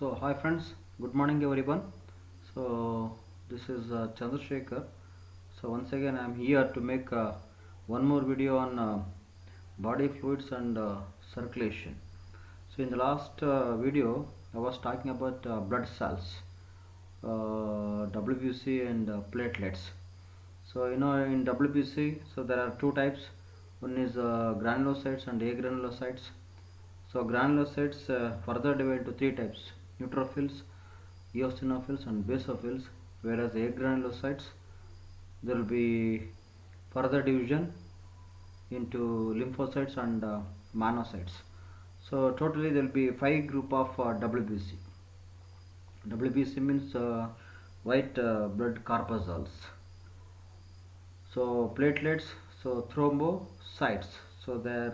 So hi friends, good morning everyone. So this is Chandrasekhar. So once again I am here to make one more video on body fluids and circulation. So in the last video I was talking about blood cells, WBC and platelets. So in WBC, so there are two types. One is granulocytes and agranulocytes. So granulocytes further divided into three types: neutrophils, eosinophils, and basophils. Whereas agranulocytes, there will be further division into lymphocytes and monocytes. So totally there will be five group of WBC. WBC means white blood corpuscles. So platelets, so thrombocytes, so they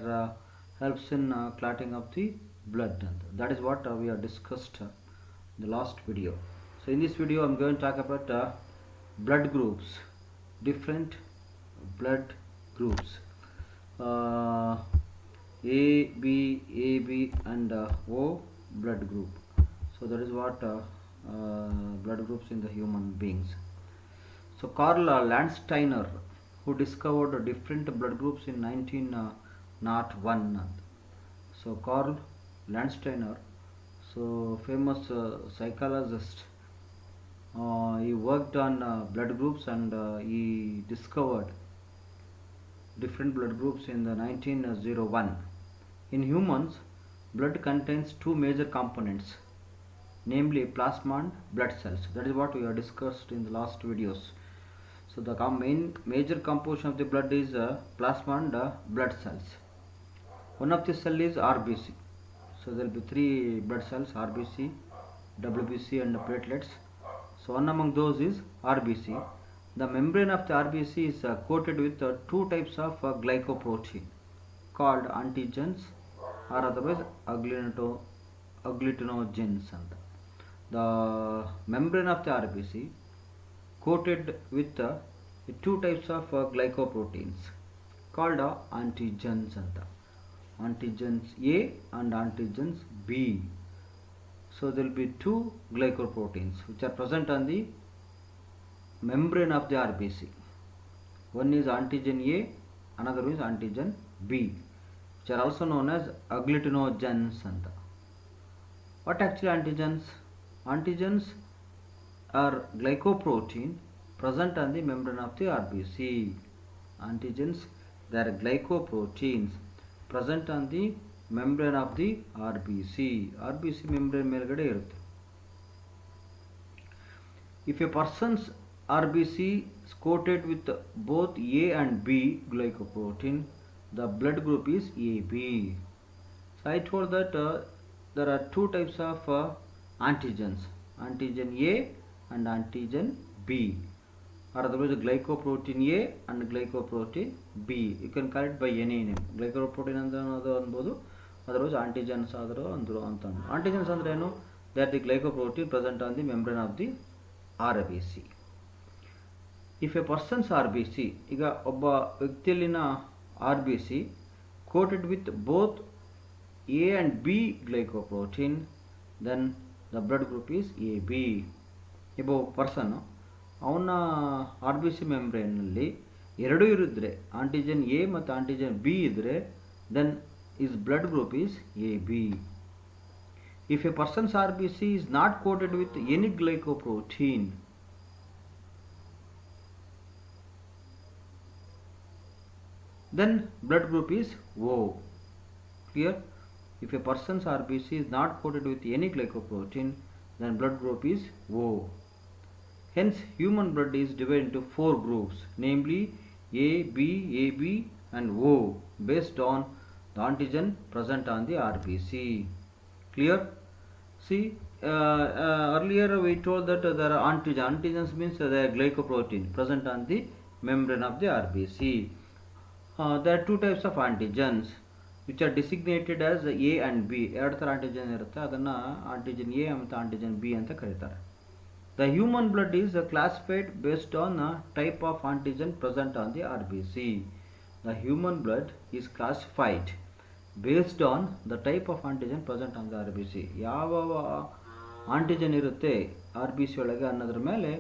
helps in clotting of the blood. That is what we have discussed in the last video. So in this video I'm going to talk about blood groups, different blood groups, uh, AB and O blood group. So that is what blood groups in the human beings. So Karl Landsteiner, who discovered different blood groups in 1901. So Karl Landsteiner, so famous psychologist, he worked on blood groups and he discovered different blood groups in the 1901. In humans, blood contains two major components, namely plasma and blood cells. That is what we have discussed in the last videos. So the main major composition of the blood is plasma and blood cells. One of the cell is RBC. So there will be three blood cells: RBC, WBC, and platelets. So one among those is RBC. The membrane of the RBC is coated with two types of glycoprotein called antigens or otherwise agglutinogens. The membrane of the RBC coated with two types of glycoproteins called antigens antigens A and antigens B. So there will be two glycoproteins which are present on the membrane of the RBC. One is antigen A, another is antigen B, which are also known as agglutinogens. What actually antigens? Antigens are glycoprotein present on the membrane of the RBC. Antigens, they are glycoproteins present on the membrane of the RBC. RBC membrane ಮೇಲ್ಗಡೆ ಇರುತ್ತೆ. If a person's RBC is coated with both A and B glycoprotein, the blood group is AB. So I told that there are two types of antigens, antigen A and antigen B, or otherwise glycoprotein A and glycoprotein B. You can call it by any name. Glycoprotein ಅನ್ನೋದು ಅನ್ಬೋದು, otherwise antigens ಆದರೂ ಅಂದರು ಅಂತ. Antigens ಅಂದ್ರೆ ಏನು? They are the glycoprotein present on the membrane of the RBC. If a person's RBC, ಈಗ ಒಬ್ಬ ವ್ಯಕ್ತಿಯಲ್ಲಿನ RBC coated with both A and B glycoprotein, then the blood group is AB. ಒಬ್ಬ person ಅವನ RBC ಮೆಂಬ್ರೇನ್ನಲ್ಲಿ ಎರಡೂ ಇರಿದ್ರೆ, antigen A ಮತ್ತು antigen B ಇದ್ದರೆ, then his blood group is AB. If a person's RBC is not coated with any glycoprotein, then blood group is O. Clear? If a person's RBC is not coated with any glycoprotein, then blood group is O. Hence, human blood is divided into four groups, namely A, B, AB, and O, based on the antigen present on the RBC. Clear? See, earlier we told that there are antigens. Antigens means they are glycoprotein present on the membrane of the RBC. There are two types of antigens which are designated as A and B. ಎರಡು ಥರ antigen ಇರುತ್ತೆ, ಅದನ್ನು antigen A ಮತ್ತು antigen B ಅಂತ ಕರೀತಾರೆ. The human blood is classified based on type of antigen present on the RBC. The human blood is classified based on the type of antigen present on the RBC. ಯಾವ antigen ಇರುತ್ತೆ R B C ಒಳಗೆ ಅನ್ನೋದ್ರ ಮೇಲೆ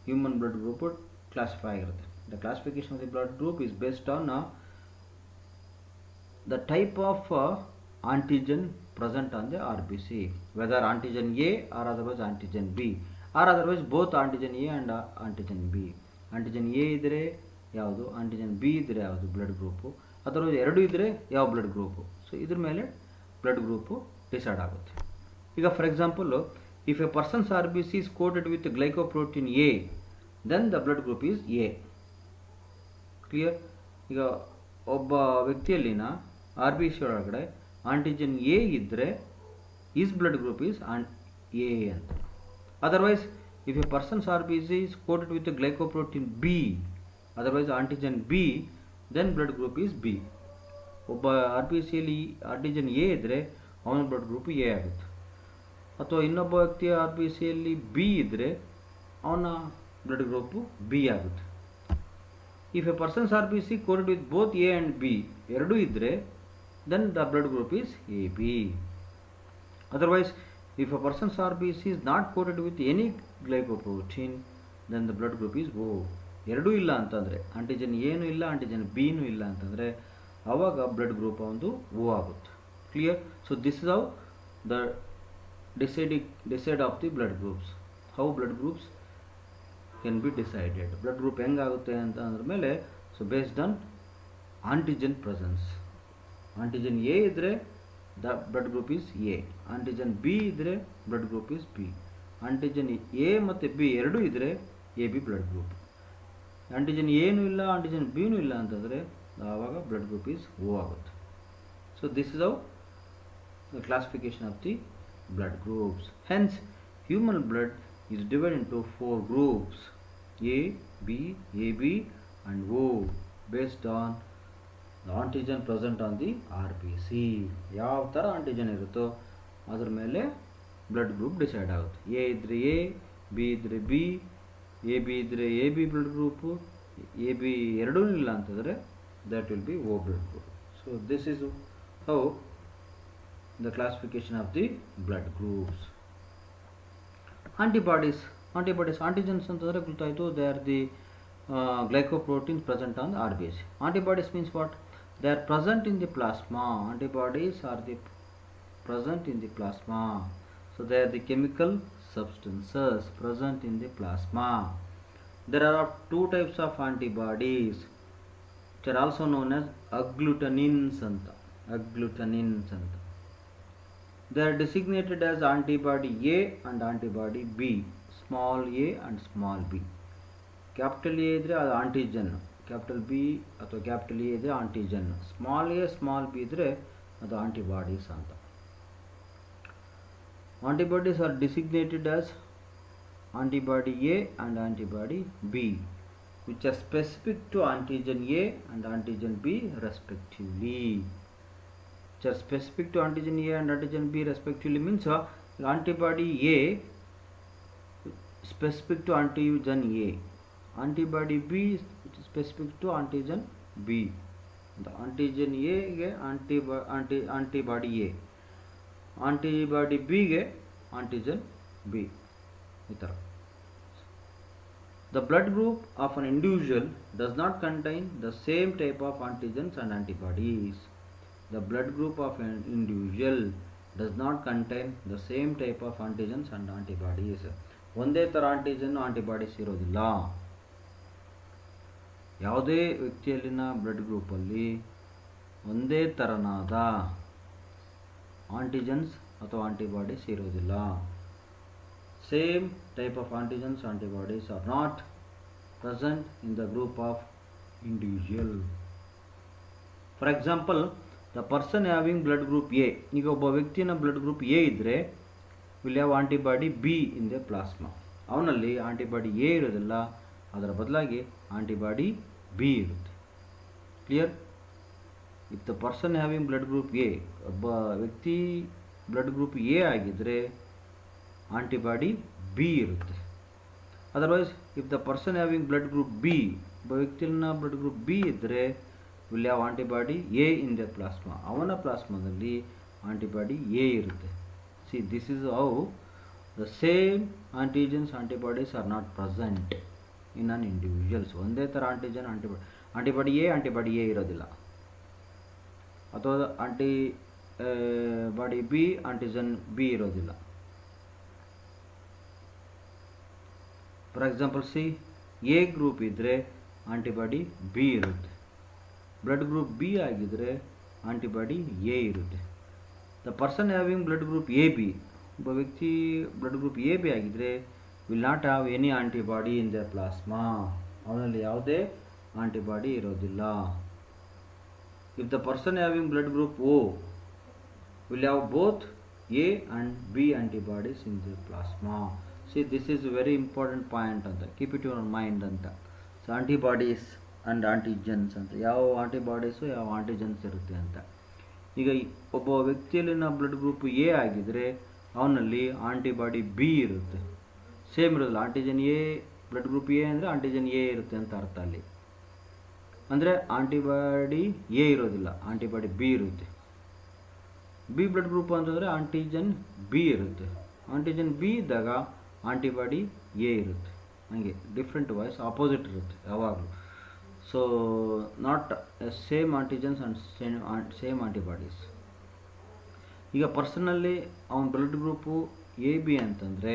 human blood group classify ಆಗಿರುತ್ತೆ. The classification of the blood group is based on the type of antigen present on the RBC, whether antigen A or otherwise antigen B or otherwise both antigen A and antigen B. Antigen A ಇದ್ದರೆ ಯಾವುದು, antigen B ಇದ್ದರೆ ಯಾವುದು blood group, ಅದರದ್ದು ಎರಡು ಇದ್ದರೆ ಯಾವ blood group. So ಇದ್ರ ಮೇಲೆ ಬ್ಲಡ್ ಗ್ರೂಪು ಡಿಸೈಡ್ ಆಗುತ್ತೆ. ಈಗ for example, if a persons R B C is coated with glycoprotein A, then the blood group is A. Clear? ಈಗ ಒಬ್ಬ ವ್ಯಕ್ತಿಯಲ್ಲಿನ ಆರ್ ಬಿ ಸಿ ಒಳಗಡೆ ಆಂಟಿಜನ್ ಎ ಇದ್ದರೆ is blood group is A ಅಂತ. Otherwise if a persons R B C is coated with glycoprotein B, otherwise antigen B, then blood group is B. ಒಬ್ಬ R B ಸಿಯಲ್ಲಿ antigen A ಇದ್ದರೆ ಅವನ blood group A ಆಗುತ್ತೆ. ಅಥವಾ ಇನ್ನೊಬ್ಬ ವ್ಯಕ್ತಿಯ R B ಸಿಯಲ್ಲಿ ಬಿ ಇದ್ದರೆ ಅವನ ಬ್ಲಡ್ ಗ್ರೂಪು ಬಿ ಆಗುತ್ತೆ. If a persons R B C coated with both A and B, ಎರಡೂ ಇದ್ದರೆ then the blood group is AB. Otherwise, if a person's RBC is not coated with any glycoprotein, then the blood group is O. ಎರಡೂ ಇಲ್ಲ ಅಂತಂದರೆ, antigen ಏನೂ ಇಲ್ಲ antigen ಬಿನೂ ಇಲ್ಲ ಅಂತಂದರೆ ಆವಾಗ ಬ್ಲಡ್ ಗ್ರೂಪ್ ಒಂದು O ಆಗುತ್ತೆ. Clear? So this is how the decide of the blood groups. How blood groups can be decided. Blood group ಹೆಂಗಾಗುತ್ತೆ ಅಂತ ಅಂದ್ರ ಮೇಲೆ, so based on antigen presence. Antigen A ಇದ್ದರೆ the blood group is A, antigen B ಇದ್ದರೆ blood group is B, antigen A ಮತ್ತು B ಎರಡೂ ಇದ್ದರೆ A B blood group. Antigen ಏನೂ ಇಲ್ಲ ಆಂಟಿಜನ್ ಬಿನೂ ಇಲ್ಲ ಅಂತಂದರೆ ಆವಾಗ ಬ್ಲಡ್ ಗ್ರೂಪ್ ಈಸ್ ಓ ಆಗುತ್ತೆ. So this is how the classification of the blood groups. Hence human blood is divided into 4 groups: A, B, AB and O, based on the antigen present on the RBC. ಯಾವ ಥರ antigen ಇರುತ್ತೋ ಅದ್ರ ಮೇಲೆ blood group decide ಆಗುತ್ತೆ. A ಇದ್ದರೆ A, B ಇದ್ದರೆ B, A B ಇದ್ದರೆ A B blood group, A B ಎರಡೂ ಇಲ್ಲ ಅಂತಂದರೆ that will be O blood group. So this is how the classification of the blood groups. Antibodies, antigens ಅಂತಂದರೆ ಗೊತ್ತಾಯಿತು, they are the glycoproteins present on the RBC. Antibodies means what? They are present in the plasma. Antibodies are the present in the plasma. So they are the chemical substances present in the plasma. There are 2 types of antibodies which are also known as agglutinins anta. They are designated as antibody A and antibody B, small a and small b. Capital A ಇದ್ರೆ ಅದು antigen, capital B ಅಥವಾ capital A ಇದ್ರೆ antigen, small A small B ಇದ್ರೆ ಅದು antibodies ಅಂತ. Antibodies are designated as antibody A and antibody B, which are specific to antigen A and antigen B respectively. Which are specific to antigen A and antigen B respectively means antibody A specific to antigen A, antibody B which is specific to antigen B. The antigen A ಗೆ antibody A, antibody B ಗೆ antigen B. ಈ ಥರ. The blood group of an individual does not contain the same type of antigens and antibodies. The blood group of an individual does not contain the same type of antigens and antibodies. ಒಂದೇ ಥರ antigen antibodies ಇರೋದಿಲ್ಲ. ಯಾವುದೇ ವ್ಯಕ್ತಿಯಲ್ಲಿನ blood ಗ್ರೂಪಲ್ಲಿ ಒಂದೇ ಥರನಾದ antigens ಅಥವಾ antibodies ಇರೋದಿಲ್ಲ. Same type of antigens antibodies are not present in the group of individual. For example, the person having blood group A, ಈಗ ಒಬ್ಬ ವ್ಯಕ್ತಿನ ಬ್ಲಡ್ ಗ್ರೂಪ್ ಎ ಇದ್ದರೆ will have antibody B in the plasma. ಅವನಲ್ಲಿ antibody A ಇರೋದಿಲ್ಲ, ಅದರ ಬದಲಾಗಿ antibody B ಇರುತ್ತೆ. Clear? If the person having blood group A, ಒಬ್ಬ ವ್ಯಕ್ತಿ ಬ್ಲಡ್ ಗ್ರೂಪ್ ಎ ಆಗಿದ್ದರೆ ಆಂಟಿಬಾಡಿ ಬಿ ಇರುತ್ತೆ. Otherwise if the person having blood group B, ಒಬ್ಬ ವ್ಯಕ್ತಿನ ಬ್ಲಡ್ ಗ್ರೂಪ್ ಬಿ ಇದ್ದರೆ will have antibody A in the plasma, ಅವನ ಪ್ಲಾಸ್ಮಾದಲ್ಲಿ antibody A ಇರುತ್ತೆ. See this is how The same antigens antibodies are not present in an individuals. ಒಂದೇ ಥರ antigen antibody A ಇರೋದಿಲ್ಲ, ಅಥವಾ body B antigen B ಇರೋದಿಲ್ಲ. For example see, A group ಇದ್ದರೆ antibody B ಇರುತ್ತೆ. Blood group B ಆಗಿದ್ದರೆ antibody A ಇರುತ್ತೆ. The person having blood group A B, ಒಬ್ಬ ವ್ಯಕ್ತಿ ಬ್ಲಡ್ ಗ್ರೂಪ್ ಎ ಬಿ ಆಗಿದ್ದರೆ will not have any antibody in the plasma, ಅವನಲ್ಲಿ ಯಾವುದೇ antibody ಇರೋದಿಲ್ಲ. If the person having blood group O will have both A and B antibodies in the plasma. See, this is very important point ಅಂತ, keep it your mind ಅಂತ. So antibodies and antigens ಅಂತ, ಯಾವ antibodies ಯಾವ antigens ಇರುತ್ತೆ ಅಂತ. ಈಗ ಒಬ್ಬ ವ್ಯಕ್ತಿಯಲ್ಲಿನ blood group A ಆಗಿದ್ದರೆ ಅವನಲ್ಲಿ ಆಂಟಿಬಾಡಿ ಬಿ ಇರುತ್ತೆ, ಸೇಮ್ ಇರೋದಿಲ್ಲ. Antigen A, blood group A ಅಂದರೆ ಆಂಟಿಜನ್ ಎ ಇರುತ್ತೆ ಅಂತ ಅರ್ಥ ಅಲ್ಲಿ. ಅಂದರೆ ಆಂಟಿಬಾಡಿ ಎ ಇರೋದಿಲ್ಲ, ಆಂಟಿಬಾಡಿ ಬಿ ಇರುತ್ತೆ. ಬಿ ಬ್ಲಡ್ ಗ್ರೂಪ್ ಅಂತಂದರೆ ಆಂಟಿಜನ್ ಬಿ ಇರುತ್ತೆ. ಆಂಟಿಜನ್ ಬಿ ಇದ್ದಾಗ ಆಂಟಿಬಾಡಿ ಎ ಇರುತ್ತೆ. ಹಾಗೆ ಡಿಫ್ರೆಂಟ್ ವಾಯ್ಸ್ ಆಪೋಸಿಟ್ ಇರುತ್ತೆ ಯಾವಾಗಲೂ. So not same antigens and same antibodies. ಈಗ ಪರ್ಸನಲ್ಲಿ ಅವನ ಬ್ಲಡ್ ಗ್ರೂಪು ಎ ಬಿ ಅಂತಂದರೆ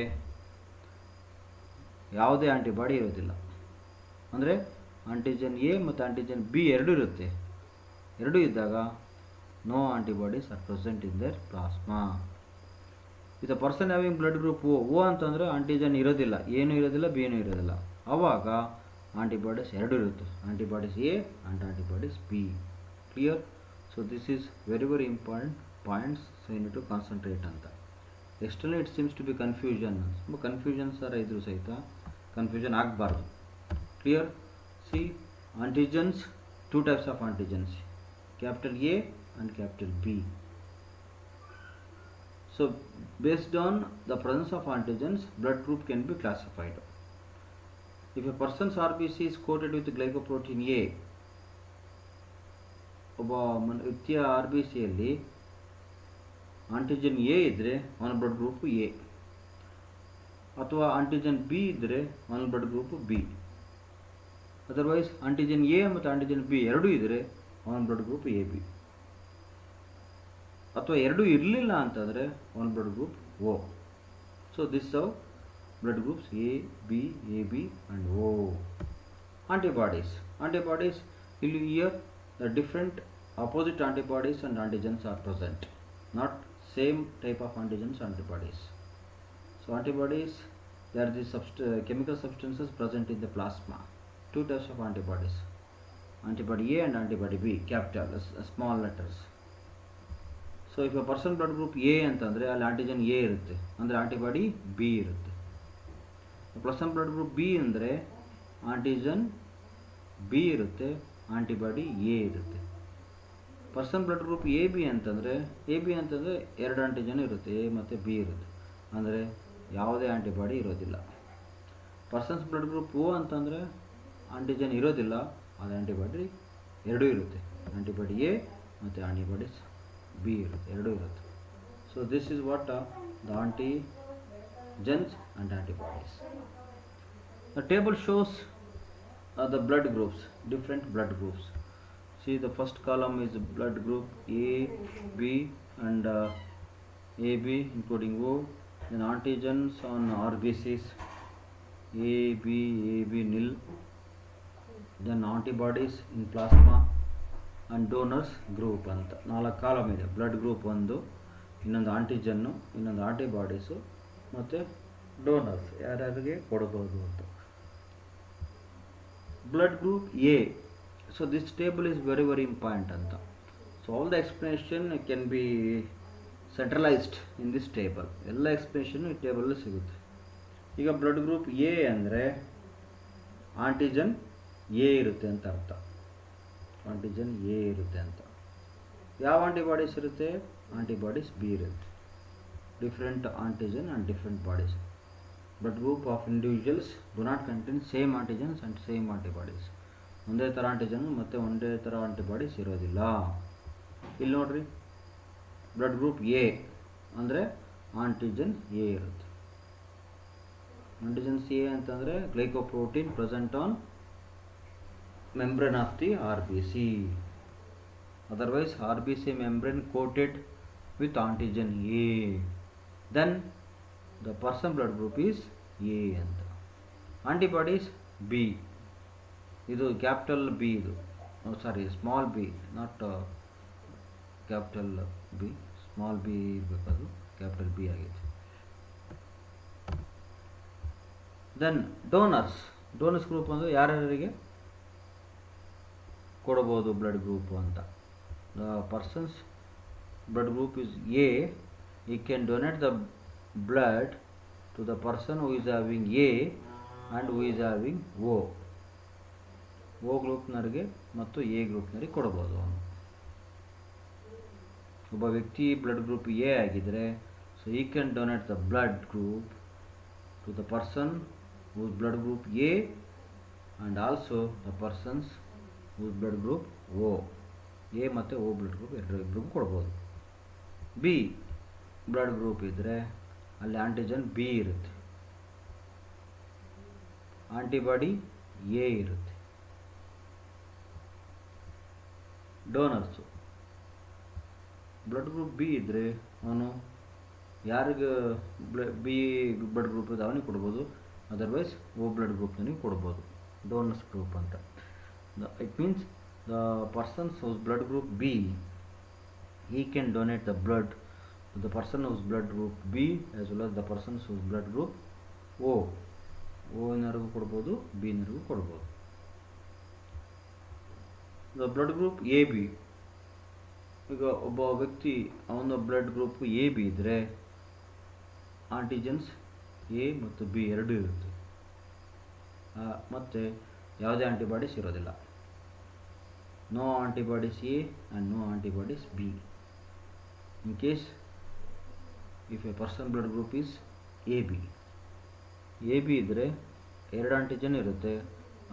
ಯಾವುದೇ ಆಂಟಿಬಾಡಿ ಇರೋದಿಲ್ಲ. ಅಂದರೆ ಆಂಟಿಜನ್ ಎ ಮತ್ತು ಆಂಟಿಜನ್ ಬಿ ಎರಡೂ ಇರುತ್ತೆ. ಎರಡೂ ಇದ್ದಾಗ no antibodies are present in their plasma. ಇದು person having blood group O ಅಂತಂದರೆ ಆಂಟಿಜನ್ ಇರೋದಿಲ್ಲ, ಏನೂ ಇರೋದಿಲ್ಲ, ಬಿ ಏನೂ ಇರೋದಿಲ್ಲ. ಆವಾಗ ಆಂಟಿಬಾಡೀಸ್ ಎರಡೂ ಇರುತ್ತೆ, antibodies A and antibodies B. Clear? So this is very very important points, so you need to concentrate ಅಂತ. Externally it seems to be confusion, ತುಂಬ ಕನ್ಫ್ಯೂಷನ್ ಸರ ಇದ್ರೂ ಸಹಿತ ಕನ್ಫ್ಯೂಷನ್ ಆಗಬಾರ್ದು. Clear? See, antigens, two types of antigens, capital A and capital B. So based on the presence of antigens, blood group can be classified. If a person's RBC is coated with glycoprotein A, ಒಬ್ಬ ವ್ಯಕ್ತಿಯ R B ಸಿಯಲ್ಲಿ antigen A ಇದ್ದರೆ ಅವನ blood group A, ಅಥವಾ antigen B ಇದ್ದರೆ ಅವನ blood group B. Otherwise antigen A ಮತ್ತು antigen B ಎರಡೂ ಇದ್ದರೆ ಅವನ ಬ್ಲಡ್ ಗ್ರೂಪ್ ಎ ಬಿ, ಅಥವಾ ಎರಡೂ ಇರಲಿಲ್ಲ ಅಂತಂದರೆ ಅವನ blood group O. So this how blood groups A B and O. Antibodies, ಇಲ್ಲಿ here the different opposite antibodies and antigens are present, not same type of antigens antibodies. So antibodies, they are the chemical substances present in the plasma. Two types of antibodies, antibody A and antibody B, capital small letters. So if a person blood group A ಅಂತಂದರೆ ಅಲ್ಲಿ antigen A ಇರುತ್ತೆ, ಅಂದರೆ antibody B ಇರುತ್ತೆ. Person blood group B ಅಂದರೆ antigen B ಇರುತ್ತೆ, antibody A ಇರುತ್ತೆ. Person blood group A B ಅಂತಂದರೆ ಎರಡು ಆಂಟಿಜನ್ ಇರುತ್ತೆ, ಎ ಮತ್ತು ಬಿ ಇರುತ್ತೆ, ಅಂದರೆ ಯಾವುದೇ ಆಂಟಿಬಾಡಿ ಇರೋದಿಲ್ಲ. ಪರ್ಸನ್ಸ್ ಬ್ಲಡ್ ಗ್ರೂಪ್ ಓ ಅಂತಂದರೆ ಆಂಟಿಜನ್ ಇರೋದಿಲ್ಲ, ಅದು ಆಂಟಿಬಾಡಿ ಎರಡೂ ಇರುತ್ತೆ, ಆಂಟಿಬಾಡಿ ಎ ಮತ್ತು ಆಂಟಿಬಾಡೀಸ್ ಬಿ ಇರುತ್ತೆ, ಎರಡೂ ಇರುತ್ತೆ. So this is what the antigens and antibodies. The table shows the blood groups, different blood groups. See, the first column is blood group A, B and AB including O. Then antigens on RBCs AB nil. Then antibodies in plasma and donors group ಅಂತ 4 column ಇದೆ. Blood group ಒಂದು, ಇನ್ನೊಂದು ಆಂಟಿಜನ್ನು, ಇನ್ನೊಂದು antibodies, ಮತ್ತು donors ಯಾರ್ಯಾರಿಗೆ ಕೊಡಬಹುದು ಅಂತ. Blood group A. So this table is very very important anta. So all the explanation can be centralized in this table. ಎಲ್ಲ ಎಕ್ಸ್ಪ್ಲನೇಷನ್ ಈ ಟೇಬಲ್ ಸಿಗುತ್ತೆ. ಈಗ ಬ್ಲಡ್ ಗ್ರೂಪ್ ಎ ಅಂದರೆ ಆಂಟಿಜನ್ ಎ ಇರುತ್ತೆ ಅಂತ ಅರ್ಥ, ಆಂಟಿಜನ್ ಎ ಇರುತ್ತೆ ಅಂತ. ಯಾವ ಆಂಟಿಬಾಡೀಸ್ ಇರುತ್ತೆ? ಆಂಟಿಬಾಡೀಸ್ ಬಿ ಇರುತ್ತೆ. Different antigen and different bodies. Blood group of individuals do not contain same antigens and same antibodies. ಒಂದೇ ಥರ ಆಂಟಿಜನ್ ಮತ್ತು ಒಂದೇ ಥರ ಆಂಟಿಬಾಡೀಸ್ ಇರೋದಿಲ್ಲ. ಇಲ್ಲಿ ನೋಡ್ರಿ, ಬ್ಲಡ್ ಗ್ರೂಪ್ ಎ ಅಂದರೆ ಆಂಟಿಜನ್ ಎ ಇರುತ್ತೆ, Antigens A ಅಂತಂದರೆ glycoprotein present on membrane of the RBC. Otherwise RBC membrane coated with antigen A. Then the person blood group is A ಅಂತ. Antibodies B. ಇದು capital B, ಇದು sorry small B, not capital B, small B ಇರಬೇಕದು, capital B ಆಗಿದೆ. Then donors group ಅಂದರೆ ಯಾರ್ಯಾರಿಗೆ ಕೊಡಬಹುದು blood group ಅಂತ. The person's blood group is A, he can donate the blood to the person who is having A and who is having O ಗ್ರೂಪ್ನವರಿಗೆ ಮತ್ತು A ಗ್ರೂಪ್ನವರಿಗೆ ಕೊಡ್ಬೋದು. ಅವನು ಒಬ್ಬ ವ್ಯಕ್ತಿ ಬ್ಲಡ್ ಗ್ರೂಪ್ ಎ ಆಗಿದ್ದರೆ, so he can donate the blood group to the person whose blood group A and also the persons whose blood group O. A ಮತ್ತು O blood group ಇಬ್ಬರಿಗೂ ಕೊಡ್ಬೋದು. ಬಿ ಬ್ಲಡ್ ಗ್ರೂಪ್ ಇದ್ದರೆ ಅಲ್ಲಿ antigen B ಇರುತ್ತೆ, antibody A ಇರುತ್ತೆ. Donors blood group B ಇದ್ದರೆ ಅವನು ಯಾರಿಗೆ ಬಿ ಬ್ಲಡ್ ಗ್ರೂಪ್ ಇದೆ ಅವನಿಗೆ ಕೊಡ್ಬೋದು, ಅದರ್ವೈಸ್ ಓ ಬ್ಲಡ್ ಗ್ರೂಪ್ನವನಿಗೆ ಕೊಡ್ಬೋದು. ಡೋನರ್ಸ್ ಗ್ರೂಪ್ ಅಂತ. It means the persons whose blood group B, he can donate the blood to the person whose blood group B as well as the persons whose blood group O. ಓನರಿಗೂ ಕೊಡ್ಬೋದು, ಬಿನರಿಗೂ ಕೊಡ್ಬೋದು. The blood group A B, ಈಗ ಒಬ್ಬ ವ್ಯಕ್ತಿ ಅವನ blood group A B ಇದ್ದರೆ antigens A ಮತ್ತು ಬಿ ಎರಡೂ ಇರುತ್ತೆ, ಮತ್ತು ಯಾವುದೇ ಆಂಟಿಬಾಡೀಸ್ ಇರೋದಿಲ್ಲ. No antibodies A and no antibodies B. In case if a person blood group is A B ಇದ್ದರೆ ಎರಡು ಆಂಟಿಜನ್ ಇರುತ್ತೆ,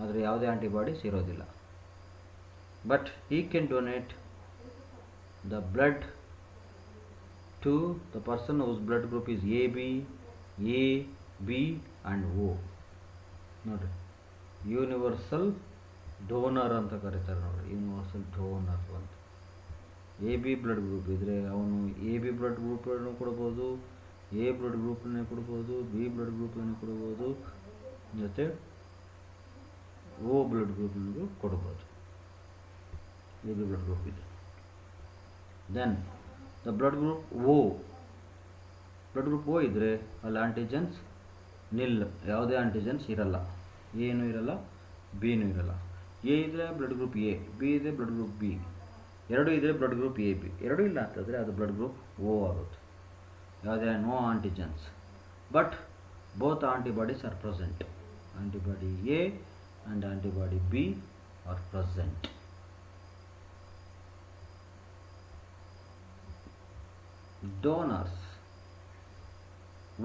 ಆದರೆ ಯಾವುದೇ ಆಂಟಿಬಾಡೀಸ್ ಇರೋದಿಲ್ಲ. But he can donate the blood to the person whose blood group is AB, A, B and O. ನೋಡ್ರಿ, universal donor ಅಂತ ಕರೀತಾರೆ ನೋಡ್ರಿ, ಯೂನಿವರ್ಸಲ್ ಡೋನರ್ ಅಂತ. ಎ ಬಿ ಬ್ಲಡ್ ಗ್ರೂಪ್ ಇದ್ದರೆ ಅವನು ಎ ಬಿ ಬ್ಲಡ್ ಗ್ರೂಪನ್ನು ಕೊಡ್ಬೋದು, ಎ ಬ್ಲಡ್ ಗ್ರೂಪನ್ನೇ ಕೊಡ್ಬೋದು, B blood ಗ್ರೂಪನ್ನು ಕೊಡ್ಬೋದು, ಜೊತೆ ಓ ಬ್ಲಡ್ ಗ್ರೂಪ್ನಿಗೂ ಕೊಡ್ಬೋದು. ಎ ಬಿ ಬ್ಲಡ್ ಗ್ರೂಪ್ ಇದೆ. Then the blood group O ಇದ್ದರೆ ಅಲ್ಲಿ ಆಂಟಿಜನ್ಸ್ ನಿಲ್, ಯಾವುದೇ ಆಂಟಿಜನ್ಸ್ ಇರಲ್ಲ, ಏನೂ ಇರಲ್ಲ, ಬಿನೂ ಇರಲ್ಲ. ಎ ಇದ್ದರೆ ಬ್ಲಡ್ ಗ್ರೂಪ್ ಎ, ಬಿ ಇದೆ ಬ್ಲಡ್ ಗ್ರೂಪ್ ಬಿ, ಎರಡೂ ಇದ್ದರೆ ಬ್ಲಡ್ ಗ್ರೂಪ್ ಎ ಬಿ. ಎರಡೂ ಇಲ್ಲ ಅಂತಂದರೆ ಅದು ಬ್ಲಡ್ ಗ್ರೂಪ್ ಓ ಆಗುತ್ತೆ, ಯಾವುದೇ no antigens. But both antibodies are present, antibody A and antibody B are present. Donors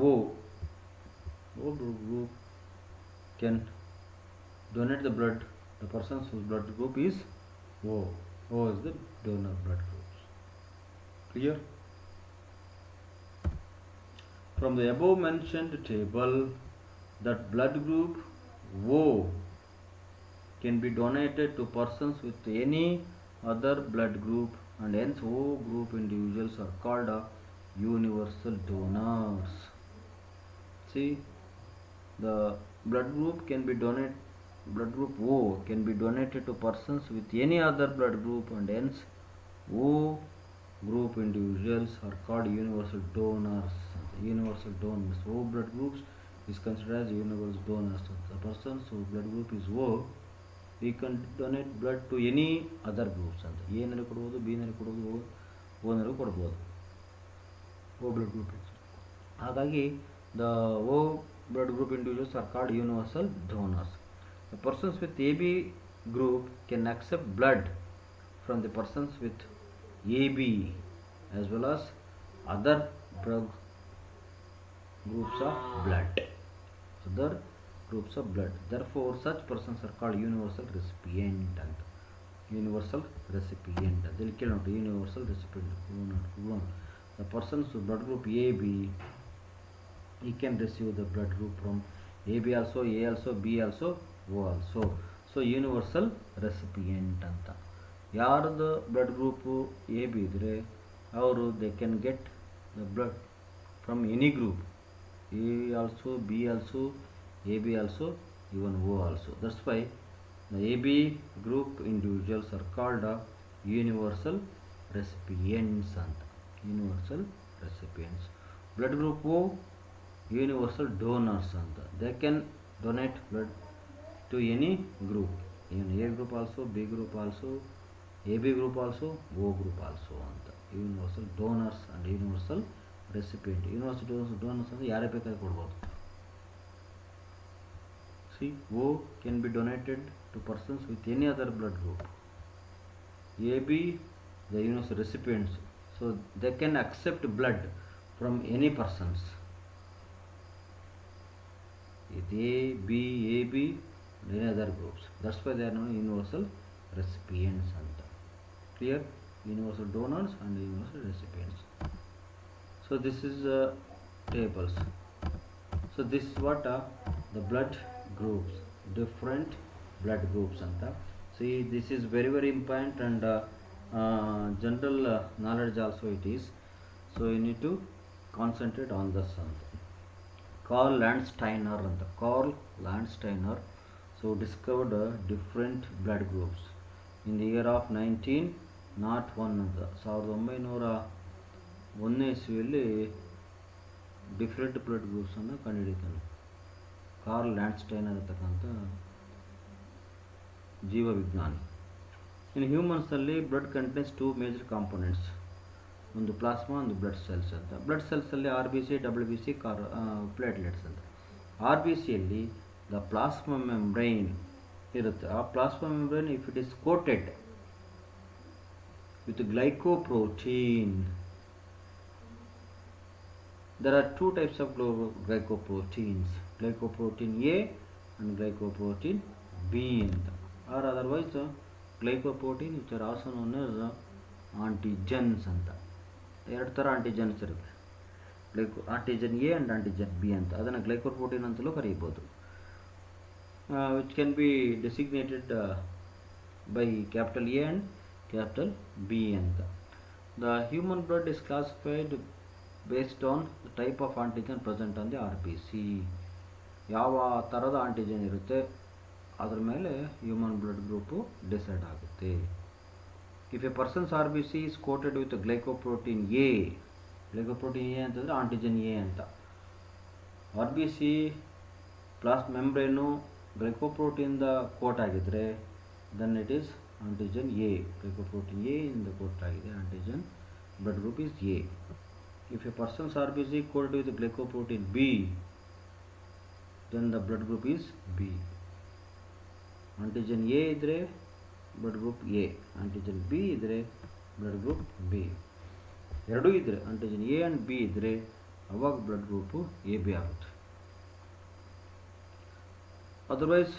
O group can donate the blood, the persons whose blood group is O is the donor blood groups. Clear? From the above mentioned table, that blood group O can be donated to persons with any other blood group, and hence O group individuals are called universal donors. See, the blood group O can be donated to persons with any other blood group, and hence O group individuals are called universal donors. O blood groups is considered as universal donors. The persons whose blood group is O, we can donate blood to any other groups ಅಂತ. ಎನಲ್ಲಿ ಕೊಡ್ಬೋದು, ಬಿನಲ್ಲಿ ಕೊಡ್ಬೋದು, ಓನಲ್ಲಿ ಕೊಡ್ಬೋದು. O blood group. ಹಾಗಾಗಿ the O blood group individuals are called universal donors. The persons with A B group can accept blood from the persons with AB as well as other groups of blood. Therefore such persons are called universal recipient ಅಂತ. Universal recipient ಅದರಲ್ಲಿ ಕೇಳೋಣ, universal recipient. The persons with blood group AB, he can receive the blood group from A B also, A also, B also, O also. So universal recipient ಅಂತ. ಯಾರ್ದು blood group A B ಇದ್ದರೆ ಅವರು they can get the blood from any group, A also, B also, A B also, even O also. That's why the AB group individuals are called universal recipients ಅಂತ. Universal recipients. Blood group O, universal donors ಅಂತ. They can donate blood to any group. Even A group also, B group also, AB group also, O group also ಅಂತ. Universal donors and universal recipient. Universal donors ಅಂದರೆ ಯಾರೇ ಬೇಕಾದ್ರೂ ಕೊಡ್ಬೋದು. See, O can be donated to persons with any other blood group. AB, the universal recipients, so they can accept blood from any persons. With A, B, AB, any other groups. That's why they are known universal recipients. Clear? Universal donors and universal recipients. So this is tables. So this is what the blood groups, different blood groups ಅಂತ. See, this is very very important and general knowledge also it is. So you need to concentrate on this ಅಂತ. Carl Landsteiner ಅಂತ. Carl Landsteiner so discovered different blood groups in the year of 1901 ಅಂತ. 1901 ಇಸ್ವಿಯಲ್ಲಿ different blood groups ಅನ್ನು ಕಂಡುಹಿಡಿತಾನೆ Karl ಲ್ಯಾಂಡ್ಸ್ಟೈನರ್ ಅಂತಕ್ಕಂಥ ಜೀವವಿಜ್ಞಾನಿ. ಇನ್ನು ಹ್ಯೂಮನ್ಸಲ್ಲಿ blood contains two major components, ಒಂದು ಪ್ಲಾಸ್ಮಾ, ಒಂದು ಬ್ಲಡ್ ಸೆಲ್ಸ್ ಅಂತ. ಬ್ಲಡ್ ಸೆಲ್ಸಲ್ಲಿ R B C, W B C, platelets ಅಂತ. ಆರ್ ಬಿ ಸಿಯಲ್ಲಿ ದ ಪ್ಲಾಸ್ಮಾ ಮೆಂಬ್ರೈನ್ ಇರುತ್ತೆ. ಆ plasma membrane if it is coated with glycoprotein. There are two types of glycoproteins, glycoprotein A and glycoprotein B or otherwise glycoprotein which are also known as antigens ಅಂತ. ಎರಡು ಥರ antigens ಇರುತ್ತೆ, antigen A and antigen B ಅಂತ. ಅದನ್ನು glycoprotein ಅಂತಲೂ ಕರೀಬೋದು. Which can be designated by capital A and capital B ಅಂತ. The human blood is classified based on the type of antigen present on the RBC. ಯಾವ ಥರದ antigen ಇರುತ್ತೆ ಅದ್ರ ಮೇಲೆ ಹ್ಯೂಮನ್ ಬ್ಲಡ್ ಗ್ರೂಪು ಡಿಸೈಡ್ ಆಗುತ್ತೆ. If a persons R B C is coated with glycoprotein A, glycoprotein A ಅಂತಂದರೆ antigen A ಅಂತ. R B C plasma membrane ಗ್ಲೈಕೋಪ್ರೋಟೀನ್ದ coat ಆಗಿದ್ದರೆ then it is antigen A. Glycoprotein A ಇಂದ coat ಆಗಿದೆ, antigen blood group is A. If a person's RBC coated with glycoprotein B, then the blood group is B. Antigen A idre blood group A, antigen B idre blood group B. ಎರಡು ಇದ್ರೆ antigen A and B ಇದ್ದರೆ ಅವಾಗ blood group A B ಆಗುತ್ತೆ. Otherwise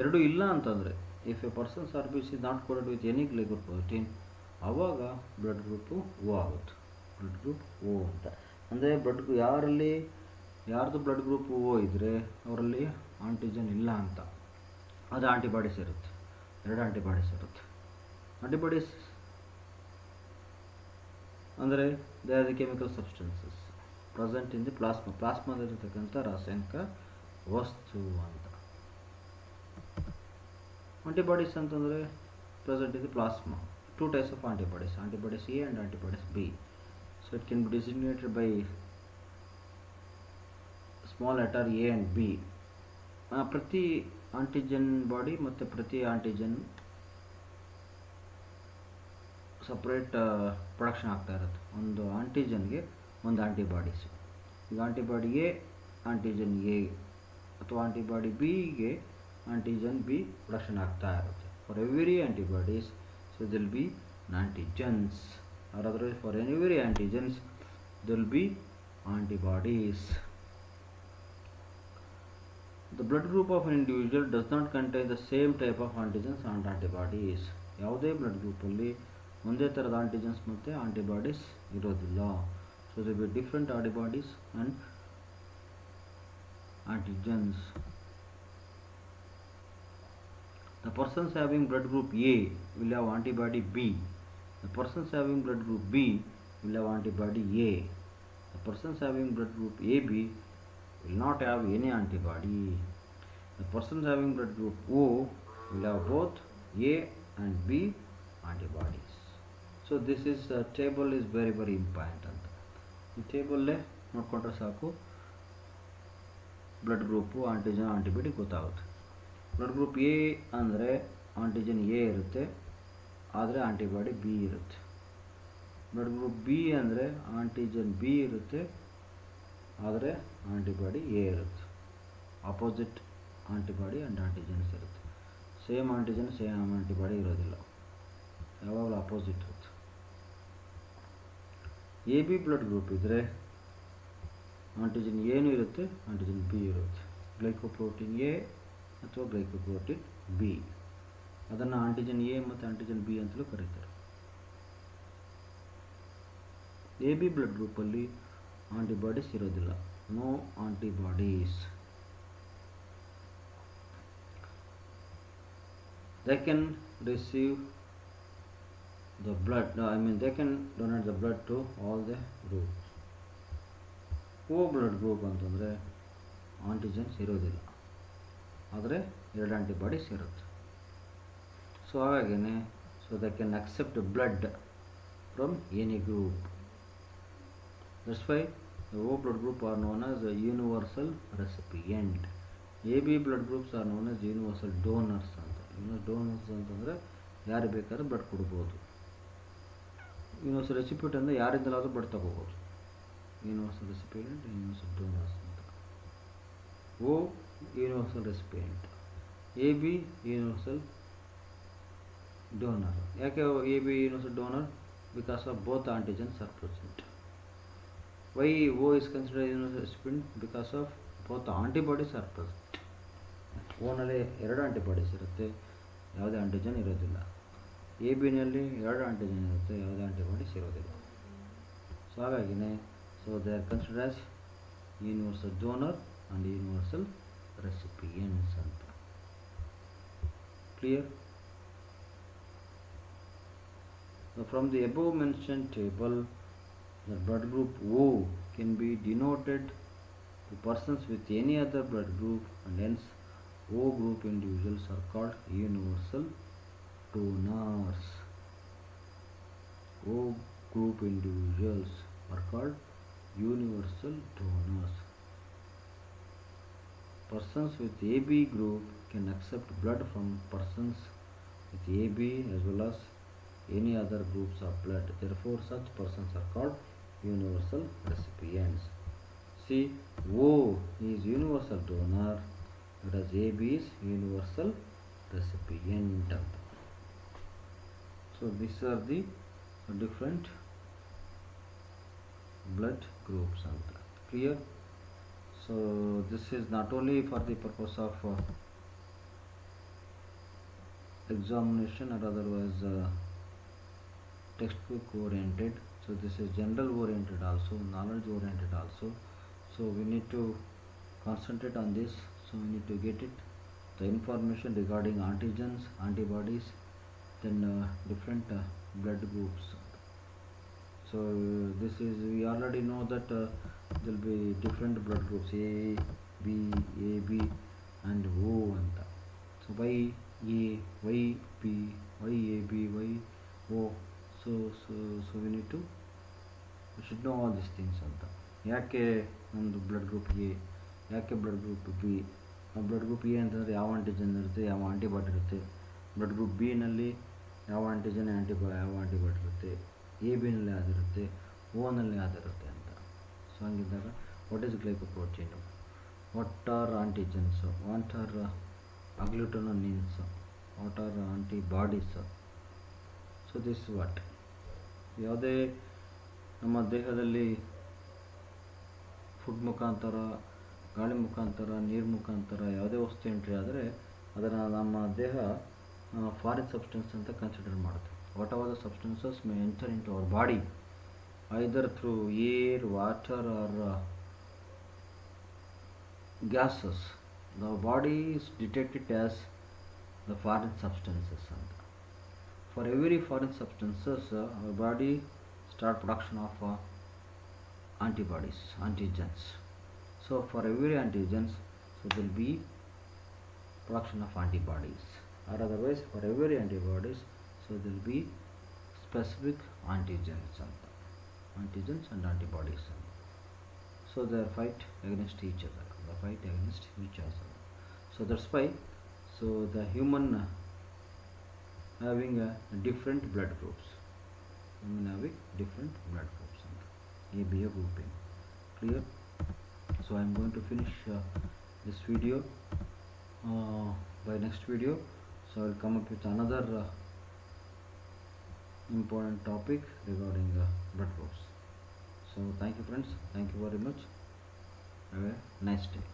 ಎರಡು ಇಲ್ಲ ಅಂತಂದರೆ, if a persons R B C not coated with any glycoprotein, ಆವಾಗ blood group O ಆಗುತ್ತೆ. ಬ್ಲಡ್ ಗ್ರೂಪ್ ಓ ಅಂತ ಅಂದರೆ ಯಾರ್ದು ಬ್ಲಡ್ ಗ್ರೂಪ್ ಓ ಇದ್ದರೆ ಅವರಲ್ಲಿ ಆಂಟಿಜನ್ ಇಲ್ಲ ಅಂತ. ಅದು ಆಂಟಿಬಾಡೀಸ್ ಇರುತ್ತೆ, ಎರಡು ಆಂಟಿಬಾಡೀಸ್ ಇರುತ್ತೆ. ಆಂಟಿಬಾಡೀಸ್ ಅಂದರೆ they are the chemical substances present in the ಪ್ಲಾಸ್ಮಾದಲ್ಲಿರ್ತಕ್ಕಂಥ ರಾಸಾಯನಿಕ ವಸ್ತು ಅಂತ. ಆಂಟಿಬಾಡೀಸ್ ಅಂತಂದರೆ present in the plasma. Two types of antibodies, antibodies A and antibodies B. So it can be designated by small letter A and B. ಪ್ರತಿ antigen body ಮತ್ತು ಪ್ರತಿ antigen separate production ಆಗ್ತಾ ಇರುತ್ತೆ. ಒಂದು ಆಂಟಿಜನ್ಗೆ ಒಂದು ಆಂಟಿಬಾಡೀಸ್. ಈಗ antibody A antigen A ಅಥವಾ antibody ಬಿಗೆ ಆಂಟಿಜನ್ ಬಿ ಪ್ರೊಡಕ್ಷನ್ ಆಗ್ತಾ ಇರುತ್ತೆ. For every antibodies so they'll be antigens. or otherwise for every antigens there will be antibodies. The blood group of an individual does not contain the same type of antigens and antibodies. ಯಾವುದೇ blood ಗ್ರೂಪಲ್ಲಿ ಒಂದೇ ಥರದ antigens ಮತ್ತು antibodies ಇರೋದಿಲ್ಲ. So there will be different antibodies and antigens. The persons having blood group A will have antibody B. The persons having blood group B will have antibody A. The persons having blood group AB will not have any antibody. The persons having blood group O will have both A and B antibodies. So this is table is very important. ಈ ಟೇಬಲ್ಲೇ ನೋಡ್ಕೊಂಡ್ರೆ ಸಾಕು, blood group, antigen, antibody ಗೊತ್ತಾಗುತ್ತೆ. Blood group A ಅಂದರೆ antigen A ಇರುತ್ತೆ, ಆದರೆ antibody B ಇರುತ್ತೆ. Blood group B ಅಂದರೆ antigen B ಇರುತ್ತೆ, ಆದರೆ ಆಂಟಿಬಾಡಿ ಎ ಇರುತ್ತೆ. ಆಪೋಸಿಟ್ ಆಂಟಿಬಾಡಿ ಆ್ಯಂಡ್ ಆಂಟಿಜನ್ಸ್ ಇರುತ್ತೆ. ಸೇಮ್ ಆಂಟಿಜನ್ ಸೇಮ್ ಆಂಟಿಬಾಡಿ ಇರೋದಿಲ್ಲ, ಯಾವಾಗಲೂ ಅಪೋಸಿಟ್ ಇರುತ್ತೆ. ಎ ಬಿ ಬ್ಲಡ್ ಗ್ರೂಪ್ ಇದ್ದರೆ ಆಂಟಿಜನ್ ಏನು ಇರುತ್ತೆ, ಆಂಟಿಜನ್ ಬಿ ಇರುತ್ತೆ. ಗ್ಲೈಕೋಪ್ರೋಟೀನ್ ಎ ಅಥವಾ ಗ್ಲೈಕೋಪ್ರೋಟೀನ್ ಬಿ, ಅದನ್ನು ಆಂಟಿಜನ್ ಎ ಮತ್ತು ಆಂಟಿಜನ್ ಬಿ ಅಂತಲೂ ಕರೀತಾರೆ. ಎ ಬಿ ಬ್ಲಡ್ ಗ್ರೂಪಲ್ಲಿ ಆಂಟಿಬಾಡೀಸ್ ಇರೋದಿಲ್ಲ, no antibodies. They can receive the blood, they can donate the blood to all the groups. O blood group ಅಂತಂದರೆ antigens ಇರೋದಿಲ್ಲ, ಆದರೆ 2 ಆಂಟಿಬಾಡೀಸ್ ಇರುತ್ತೆ. ಸೊ ಹಾಗಾಗಿನೇ they can accept blood from any group. That's why the O blood group are known as a universal recipient. AB blood groups are known as universal donors ಅಂತ. Donors ಅಂತಂದರೆ ಯಾರು ಬೇಕಾದ್ರೂ blood ಕೊಡ್ಬೋದು. Universal recipient ಅಂದರೆ ಯಾರಿಂದಲಾದರೂ blood ತಗೋಬೋದು. Universal recipient, universal donors ಅಂತ. O universal recipient, A B universal donor. ಯಾಕೆ A B universal donor? Because of both antigens are present. Why O is considered universal recipient? Because of both antibodies are present. ಓನಲ್ಲಿ 2 antibodies ಇರುತ್ತೆ, ಯಾವುದೇ antigen ಇರೋದಿಲ್ಲ. A ಬಿನಲ್ಲಿ 2 antigen ಇರುತ್ತೆ, ಯಾವುದೇ antibodies ಇರೋದಿಲ್ಲ. So ಹಾಗಾಗಿನೇ they are considered as universal donor and universal recipients ಅಂತ. Clear? From the above mentioned table, the blood group O can be denoted to persons with any other blood group, and hence O group individuals are called universal donors. O group individuals are called universal donors. Persons with AB group can accept blood from persons with AB as well as any other groups of blood. Therefore, such persons are called universal recipients. See, O is universal donor, whereas AB is universal recipient. So these are the different blood groups. Clear? So this is not only for the purpose of examination or otherwise textbook oriented. So this is general oriented also, knowledge oriented also. So we need to concentrate on this. So we need to get it, the information regarding antigens, antibodies, then different blood groups. So this is, we already know that there will be different blood groups, A, B, AB and O anta. So why A, why B, why AB, why O? So we need to, we should know all these things ಅಂತ. ಯಾಕೆ ನಮ್ಮದು blood group A, ಯಾಕೆ blood group B? Blood group A ಅಂತಂದರೆ ಯಾವ antigen ಇರುತ್ತೆ, ಯಾವ antibody ಇರುತ್ತೆ. Blood group ಬಿನಲ್ಲಿ ಯಾವ ಆಂಟಿಜನ್ ಯಾವ ಆಂಟಿಬಾಡಿ ಇರುತ್ತೆ, ಎ ಬಿನಲ್ಲಿ ಯಾವುದಿರುತ್ತೆ, ಓನಲ್ಲಿ ಯಾವುದಿರುತ್ತೆ ಅಂತ. ಸೊ ಹಂಗಿದ್ದಾಗ what is glycoprotein, what are antigens, what are agglutinins, what are antibodies. So this what, ಯಾವುದೇ ನಮ್ಮ ದೇಹದಲ್ಲಿ ಫುಡ್ ಮುಖಾಂತರ, ಗಾಳಿ ಮುಖಾಂತರ, ನೀರು ಮುಖಾಂತರ ಯಾವುದೇ ವಸ್ತು ಎಂಟ್ರಿ ಆದರೆ ಅದನ್ನು ನಮ್ಮ ದೇಹ ಫಾರಿನ್ ಸಬ್ಸ್ಟೆನ್ಸ್ ಅಂತ ಕನ್ಸಿಡರ್ ಮಾಡುತ್ತೆ. What are the substances may enter into our body either through air, water or gases. The body is detected as the foreign substances. And for every foreign substances, our body start production of antibodies, antigens. So for every antigens, so there will be production of antibodies, or otherwise for every antibodies, so there will be specific antigens and antibodies. So they fight against each other. They fight against each other. So that's why. So the human having different blood groups. Human having different blood groups. AB grouping. Clear? So I am going to finish this video by next video. So I will come up with another important topic regarding blood groups. So thank you friends. Thank you very much. Have a nice day.